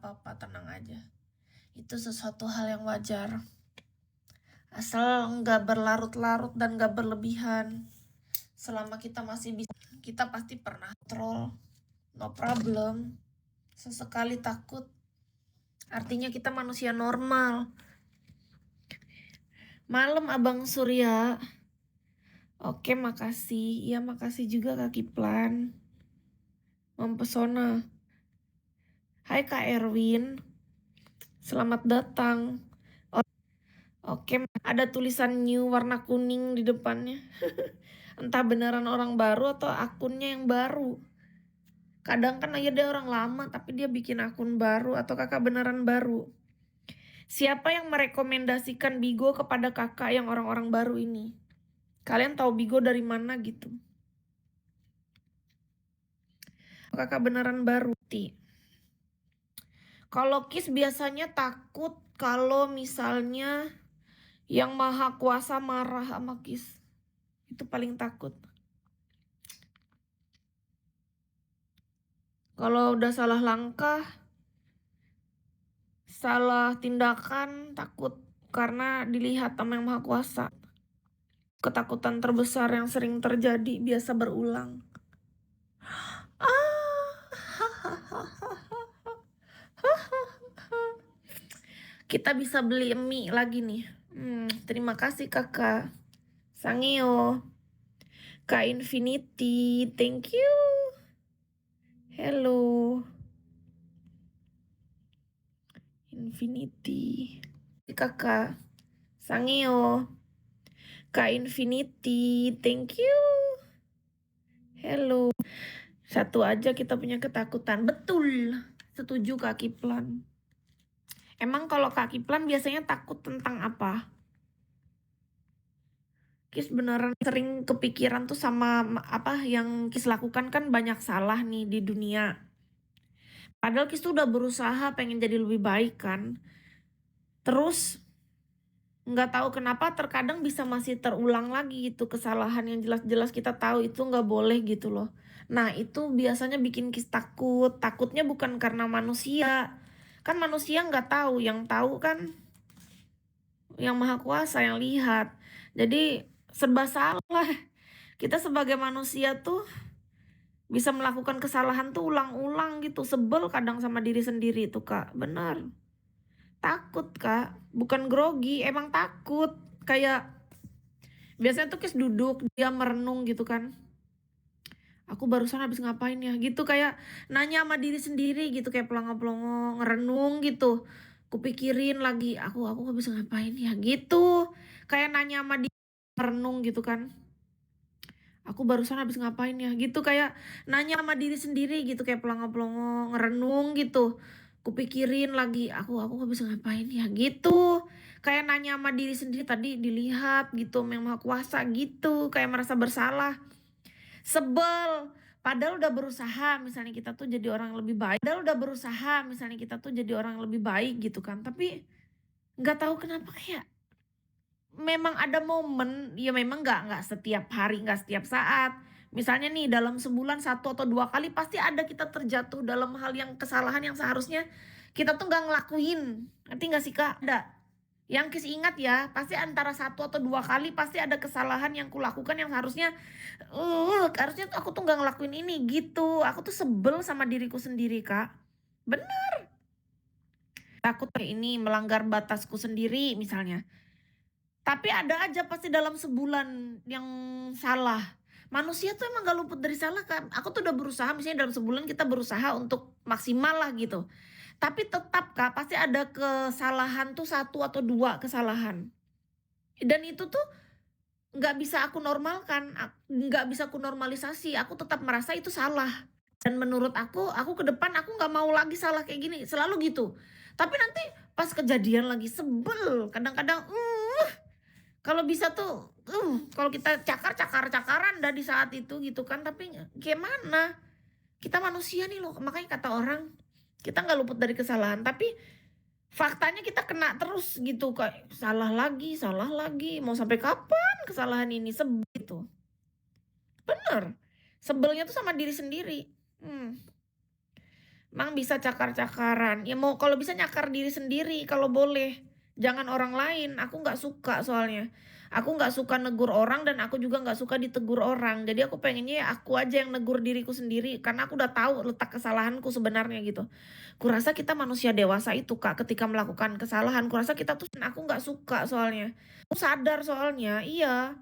apa-apa, tenang aja. Itu sesuatu hal yang wajar. Asal nggak berlarut-larut dan nggak berlebihan. Selama kita masih bisa, kita pasti pernah kontrol. No problem. Sesekali takut, artinya kita manusia normal. Malam Abang Surya. Oke, makasih. Ya, makasih juga Kak Kiplan. Mempesona. Hai Kak Erwin. Selamat datang. Oke, ada tulisan new warna kuning di depannya. Entah beneran orang baru atau akunnya yang baru. Kadang kan aja dia orang lama tapi dia bikin akun baru, atau kakak beneran baru. Siapa yang merekomendasikan Bigo kepada kakak yang orang-orang baru ini? Kalian tahu Bigo dari mana gitu? Kakak beneran baru. Kalau Kis biasanya takut kalau misalnya yang maha kuasa marah sama Kis. Itu paling takut. Kalau udah salah langkah, salah tindakan, takut karena dilihat sama yang maha kuasa. Ketakutan terbesar yang sering terjadi biasa berulang. Kita bisa beli mie lagi nih. Terima kasih kakak. Sangyo. Kak Infinity, thank you. Hello. Infinity. Kakak. Sangyo. Kak Infinity, thank you. Hello. Satu aja kita punya ketakutan. Betul. Setuju Kak Kiplan. Emang kalau Kak Kiplan biasanya takut tentang apa? Kis beneran sering kepikiran tuh sama apa yang Kis lakukan, kan banyak salah nih di dunia. Padahal Kis tuh udah berusaha pengen jadi lebih baik kan. Terus nggak tahu kenapa terkadang bisa masih terulang lagi gitu kesalahan yang jelas-jelas kita tahu itu nggak boleh gitu loh. Nah itu biasanya bikin Kis takut. Takutnya bukan karena manusia. Kan manusia nggak tahu, yang tahu kan yang maha kuasa yang lihat. Jadi serba salah. Kita sebagai manusia tuh bisa melakukan kesalahan tuh ulang-ulang gitu. Sebel kadang sama diri sendiri tuh Kak. Benar. Takut Kak. Bukan grogi, emang takut. Kayak biasanya tuh Kis duduk, dia merenung gitu kan. Aku barusan habis ngapain ya gitu, kayak nanya sama diri sendiri gitu, kayak pelongo-pelongo ngerenung gitu. Kupikirin lagi aku habis ngapain ya gitu. Kayak nanya sama diri, merenung gitu kan. Aku barusan habis ngapain ya gitu, kayak nanya sama diri sendiri gitu, kayak pelongo-pelongo ngerenung gitu. Kupikirin lagi aku habis ngapain ya gitu. Kayak nanya sama diri sendiri, tadi dilihat gitu yang maha kuasa gitu, kayak merasa bersalah. Sebel. Padahal udah berusaha misalnya kita tuh jadi orang lebih baik. Padahal udah berusaha misalnya kita tuh jadi orang lebih baik gitu kan. Tapi nggak tahu kenapa kayak memang ada momen, ya memang nggak setiap hari, nggak setiap saat. Misalnya nih dalam sebulan 1 atau 2 kali pasti ada kita terjatuh dalam hal yang kesalahan yang seharusnya kita tuh nggak ngelakuin. Nanti nggak sih Kak? Ada. Yang Kis ingat ya, pasti antara 1 atau 2 kali pasti ada kesalahan yang kulakukan yang harusnya tuh aku tuh nggak ngelakuin ini gitu. Aku tuh sebel sama diriku sendiri Kak. Bener. Takut kayak ini melanggar batasku sendiri misalnya. Tapi ada aja pasti dalam sebulan yang salah. Manusia tuh emang gak luput dari salah kan. Aku tuh udah berusaha, misalnya dalam sebulan kita berusaha untuk maksimal lah gitu. Tapi tetap Kak, pasti ada kesalahan tuh 1 atau 2 kesalahan. Dan itu tuh nggak bisa aku normalkan, nggak bisa aku normalisasi. Aku tetap merasa itu salah. Dan menurut aku ke depan aku nggak mau lagi salah kayak gini, selalu gitu. Tapi nanti pas kejadian lagi sebel, kadang-kadang kalau bisa tuh kalau kita cakaran dah di saat itu gitu kan. Tapi gimana, kita manusia nih loh, makanya kata orang kita nggak luput dari kesalahan, tapi faktanya kita kena terus gitu, kayak salah lagi, mau sampai kapan kesalahan ini, sebel gitu. Bener, sebelnya tuh sama diri sendiri. Emang bisa cakar-cakaran, ya mau kalau bisa nyakar diri sendiri kalau boleh, jangan orang lain, aku nggak suka soalnya. Aku nggak suka negur orang dan aku juga nggak suka ditegur orang. Jadi aku pengennya ya aku aja yang negur diriku sendiri, karena aku udah tahu letak kesalahanku sebenarnya gitu. Kurasa kita manusia dewasa itu Kak, ketika melakukan kesalahan, kurasa kita tuh aku nggak suka soalnya. Aku sadar soalnya, iya.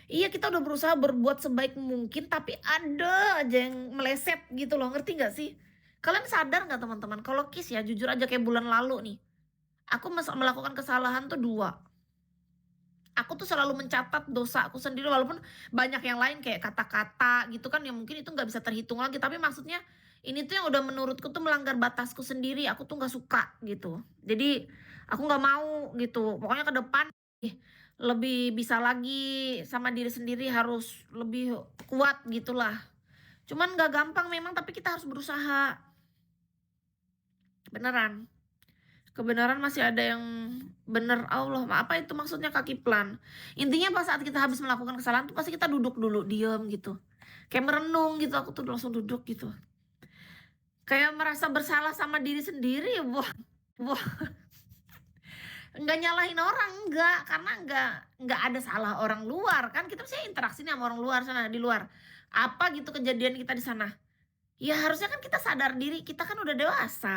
Iya, kita udah berusaha berbuat sebaik mungkin, tapi ada aja yang meleset gitu loh, ngerti nggak sih? Kalian sadar nggak teman-teman, kalau KIS ya, jujur aja kayak bulan lalu nih, aku melakukan kesalahan tuh 2. Aku tuh selalu mencatat dosa aku sendiri, walaupun banyak yang lain kayak kata-kata gitu kan, yang mungkin itu nggak bisa terhitung lagi, tapi maksudnya ini tuh yang udah menurutku tuh melanggar batasku sendiri, aku tuh nggak suka gitu. Jadi aku nggak mau gitu, pokoknya ke depan ih, lebih bisa lagi sama diri sendiri, harus lebih kuat gitulah. Cuman nggak gampang memang, tapi kita harus berusaha, beneran. Kebenaran masih ada yang bener, Allah, apa itu maksudnya kaki plan. Intinya pas saat kita habis melakukan kesalahan tuh pasti kita duduk dulu, diem gitu. Kayak merenung gitu, aku tuh langsung duduk gitu. Kayak merasa bersalah sama diri sendiri, wah, wah, nggak nyalahin orang, enggak, karena nggak ada salah orang luar kan, kita bisa interaksi nih sama orang luar sana, di luar. Apa gitu kejadian kita di sana. Ya harusnya kan kita sadar diri, kita kan udah dewasa.